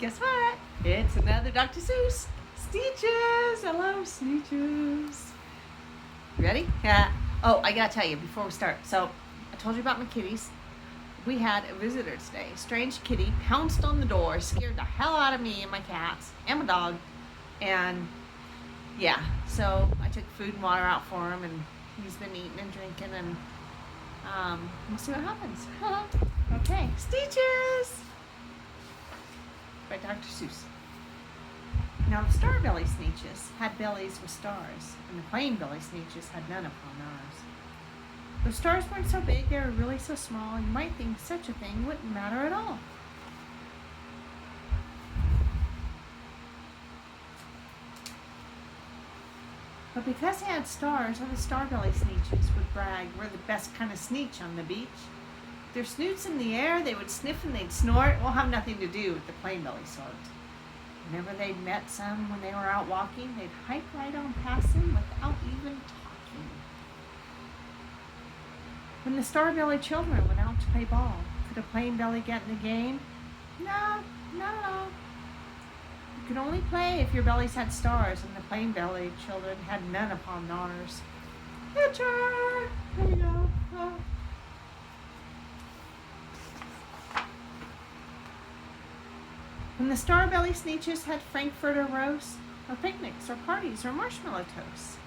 Guess what? It's another Dr. Seuss. Sneetches! I love Sneetches. Ready? Yeah. Oh, I gotta tell you before we start. So, I told you about my kitties. We had a visitor today. A strange kitty pounced on the door, scared the hell out of me and my cats and my dog. And yeah, so I took food and water out for him, and he's been eating and drinking, and we'll see what happens. Okay, Sneetches by Dr. Seuss. Now the star belly Sneetches had bellies with stars, and the plain belly Sneetches had none upon ours. The stars weren't so big, they were really so small, you might think such a thing wouldn't matter at all. But because they had stars, all the star belly Sneetches would brag we're the best kind of Sneetch on the beach. With their snoots in the air, they would sniff and they'd snort. We'll have nothing to do with the plain belly sort. Whenever they'd met some when they were out walking, they'd hike right on past them without even talking. When the star belly children went out to play ball, could a plain belly get in the game? No, not at all. You could only play if your bellies had stars, and the plain belly children had none upon ours. Pitcher! Here we go. Oh. When the star belly Sneetches had frankfurter roasts, or picnics, or parties, or marshmallow toasts,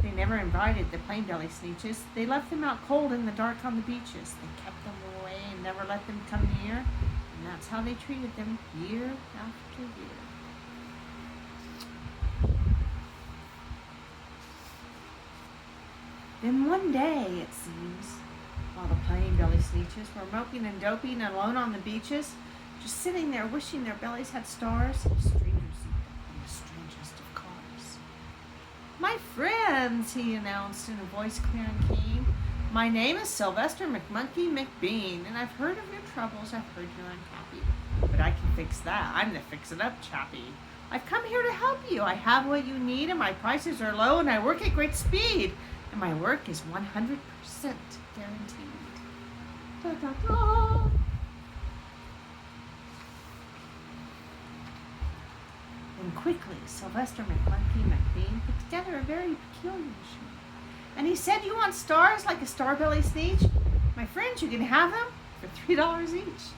they never invited the plain belly Sneetches. They left them out cold in the dark on the beaches. They kept them away and never let them come near, and that's how they treated them year after year. Then one day, it seems, while the plain belly Sneetches were moping and doping alone on the beaches, just sitting there wishing their bellies had stars, strangers looked up in the strangest of cars. My friends, he announced in a voice clear and keen, my name is Sylvester McMonkey McBean, and I've heard of your troubles, I've heard you're unhappy. But I can fix that, I'm the fix-it-up chappie. I've come here to help you, I have what you need, and my prices are low, and I work at great speed, and my work is 100% guaranteed. Da, da, da. And quickly, Sylvester McMonkey McBean put together a very peculiar machine. And he said, you want stars like a star belly Sneetch? My friends, you can have them for $3 each.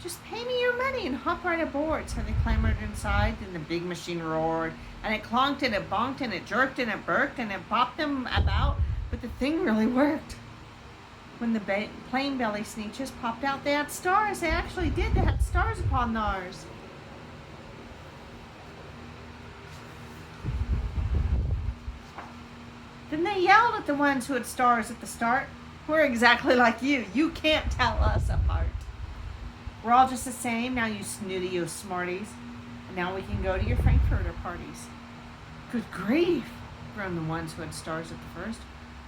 Just pay me your money and hop right aboard. So they clambered inside, and the big machine roared. And it clonked, and it bonked, and it jerked, and it burked, and it bopped them about. But the thing really worked. When the plain belly Sneetches popped out, they had stars. They actually did. They had stars upon theirs. Then they yelled at the ones who had stars at the start. We're exactly like you. You can't tell us apart. We're all just the same. Now you snooty, you smarties. And now we can go to your frankfurter parties. Good grief, groaned the ones who had stars at the first.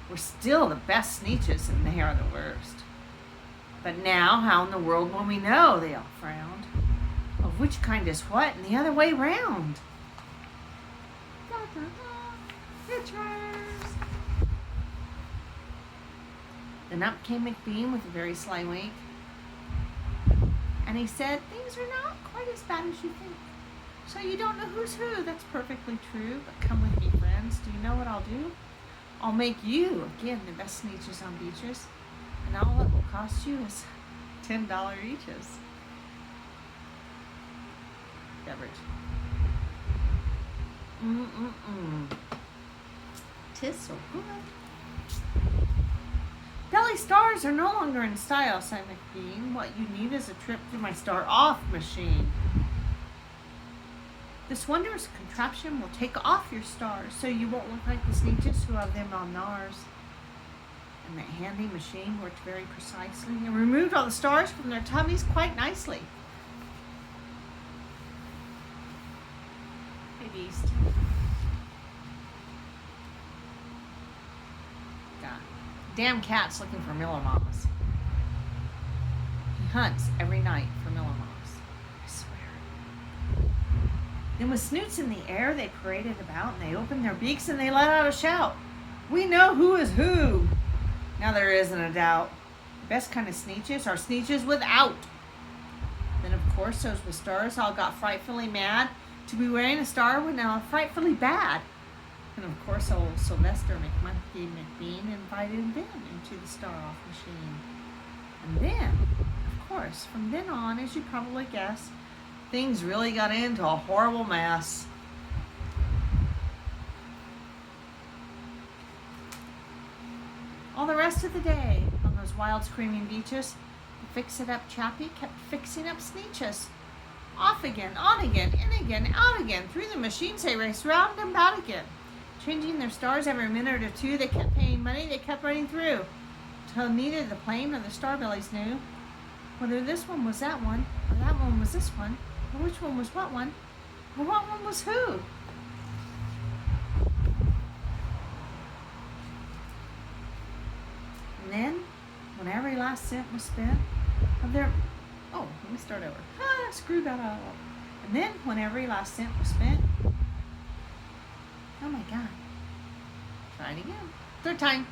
We're still the best Sneetches, and they are the worst. But now, how in the world will we know? They all frowned. Of which kind is what, and the other way round. Da, da, da. Pictures. Then up came McBean with a very sly wink. And he said, things are not quite as bad as you think. So you don't know who's who. That's perfectly true. But come with me, friends. Do you know what I'll do? I'll make you, again, the best Sneetches on beaches. And all it will cost you is $10 eaches. Beverage. Tis so good. Belly stars are no longer in style, said McBean. What you need is a trip to my star-off machine. This wondrous contraption will take off your stars, so you won't look like the Sneetches who have them on theirs. And that handy machine worked very precisely and removed all the stars from their tummies quite nicely. Hey, Beast. Damn cat's looking for Miller Moms. He hunts every night for Miller Moms. I swear. Then with snoots in the air, they paraded about, and they opened their beaks, and they let out a shout. We know who is who. Now there isn't a doubt. The best kind of Sneetches are Sneetches without. Then of torsos with stars all got frightfully mad to be wearing a star was now frightfully bad. And of course, old Sylvester McMonkey McBean invited them into the star-off machine. And then, of course, from then on, as you probably guessed, things really got into a horrible mess. All the rest of the day, on those wild screaming beaches, the fix-it-up chappie kept fixing up Sneetches. Off again, on again, in again, out again. Through the machines they raced round and about again. Changing their stars every minute or two, they kept paying money, they kept running through. Till neither the plane nor the starbellies knew whether this one was that one, or that one was this one, or which one was what one, or what one was who. And then, when every last cent was spent of their... Oh, let me start over. Screw that up. And then, when every last cent was spent... Oh my God. Try it again. Third time.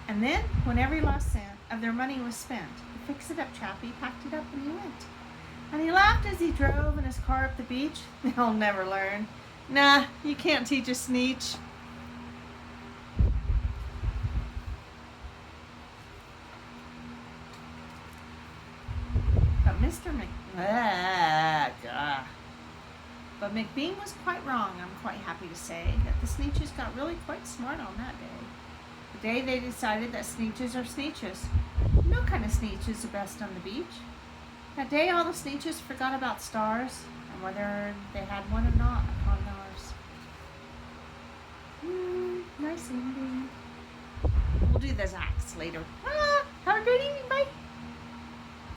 And then, when every last cent of their money was spent, the fix-it-up chappie packed it up and he went. And he laughed as he drove in his car up the beach. They'll never learn. Nah, you can't teach a Sneetch. But McBean was quite wrong, I'm quite happy to say, that the Sneetches got really quite smart on that day. The day they decided that Sneetches are Sneetches. No kind of Sneetch is the best on the beach. That day all the Sneetches forgot about stars and whether they had one or not upon ours. Nice ending. We'll do those acts later. Have a great evening, bye.